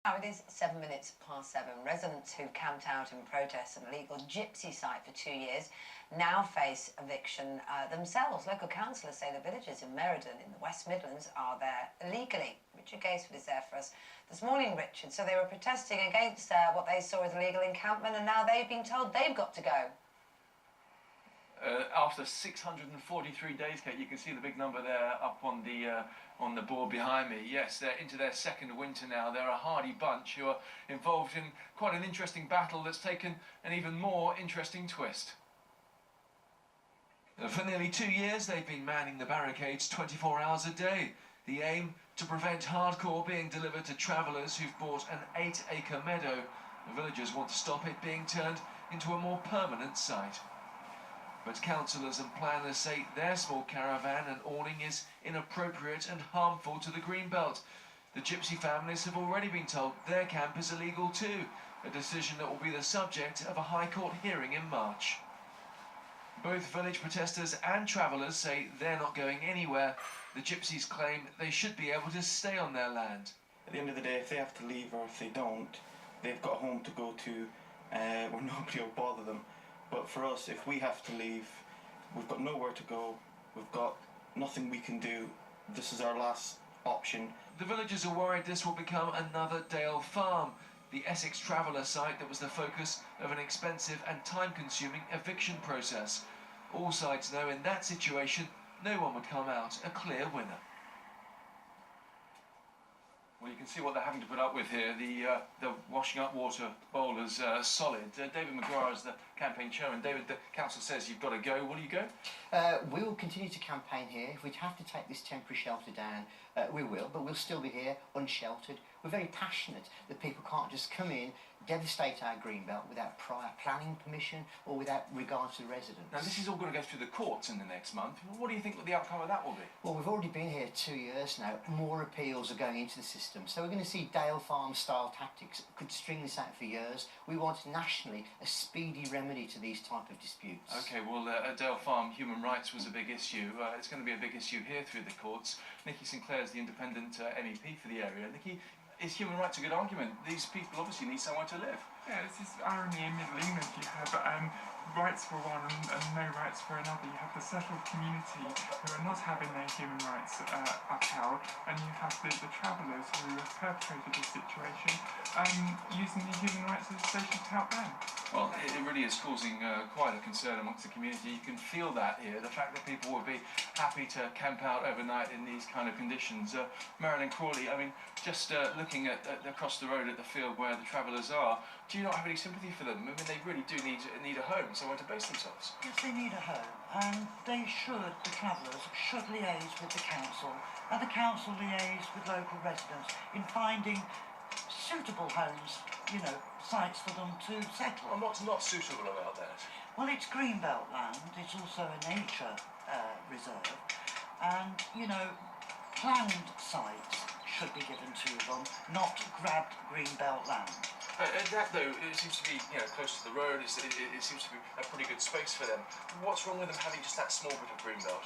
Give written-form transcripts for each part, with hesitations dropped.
Now it is 7 minutes past 7. Residents who camped out in protest an illegal gypsy site for 2 years now face eviction themselves. Local councillors say the villagers in Meriden in the West Midlands are there illegally. Richard Gaisford is there for us this morning, Richard. So they were protesting against what they saw as illegal encampment, and now they've been told they've got to go. After 643 days, Kate, you can see the big number there up on the board behind me. Yes, they're into their second winter now. They're a hardy bunch who are involved in quite an interesting battle that's taken an even more interesting twist. For nearly 2 years, they've been manning the barricades 24 hours a day. The aim, to prevent hardcore being delivered to travellers who've bought an 8-acre meadow. The villagers want to stop it being turned into a more permanent site. But councillors and planners say their small caravan and awning is inappropriate and harmful to the greenbelt. The gypsy families have already been told their camp is illegal too, a decision that will be the subject of a High Court hearing in March. Both village protesters and travellers say they're not going anywhere. The gypsies claim they should be able to stay on their land. At the end of the day, if they have to leave or if they don't, they've got a home to go to where nobody will bother them. But for us, if we have to leave, we've got nowhere to go, we've got nothing we can do. This is our last option. The villagers are worried this will become another Dale Farm, the Essex Traveller site that was the focus of an expensive and time-consuming eviction process. All sides know in that situation, no one would come out a clear winner. Well, you can see what they're having to put up with here. The washing up water bowl is solid. David McGrath is the campaign chairman. David, the council says you've got to go. Will you go? We will continue to campaign here. If we have to take this temporary shelter down, we will, but we'll still be here unsheltered. We're very passionate that people can't just come in, devastate our greenbelt without prior planning permission or without regard to the residents. Now, this is all going to go through the courts in the next month. What do you think the outcome of that will be? Well, we've already been here 2 years now. More appeals are going into the system. So we're going to see Dale Farm style tactics. Could string this out for years. We want nationally a speedy remedy to these type of disputes. OK, well, at Dale Farm, human rights was a big issue. It's going to be a big issue here through the courts. Nikki Sinclaire is the independent MEP for the area. Nikki, is human rights a good argument? These people obviously need somewhere to live. Yeah, this is irony in Middle England. You have rights for one and no rights for another. You have the settled community who are not having their human rights upheld, and you have the travellers who have perpetrated this situation using the human rights legislation to help them. Well, it really is causing quite a concern amongst the community. You can feel that here, the fact that people would be happy to camp out overnight in these kind of conditions. Meriden Crawley, I mean, just looking at across the road at the field where the travellers are, do you not have any sympathy for them? I mean, they really do need a home, somewhere to base themselves. Yes, they need a home, and the travellers should liaise with the council, and the council liaise with local residents in finding suitable homes, sites for them to settle. And what's not suitable about that? Well, it's greenbelt land, it's also a nature reserve, and, planned sites should be given to them, not grabbed greenbelt land. That, though, it seems to be close to the road. It seems to be a pretty good space for them. What's wrong with them having just that small bit of greenbelt?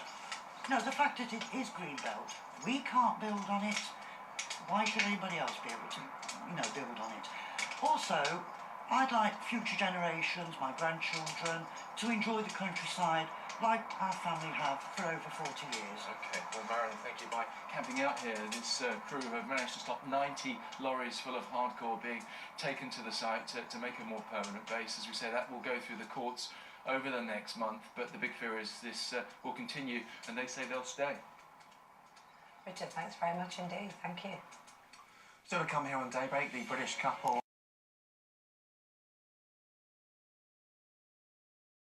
No, the fact that it is greenbelt, we can't build on it. Why should anybody else be able to, build on it? Also, I'd like future generations, my grandchildren, to enjoy the countryside like our family have for over 40 years. OK, well, Meriden, thank you. By camping out here, this crew have managed to stop 90 lorries full of hardcore being taken to the site to make a more permanent base. As we say, that will go through the courts over the next month, but the big fear is this will continue, and they say they'll stay. Richard, thanks very much indeed. Thank you. Still to come here on Daybreak, the British couple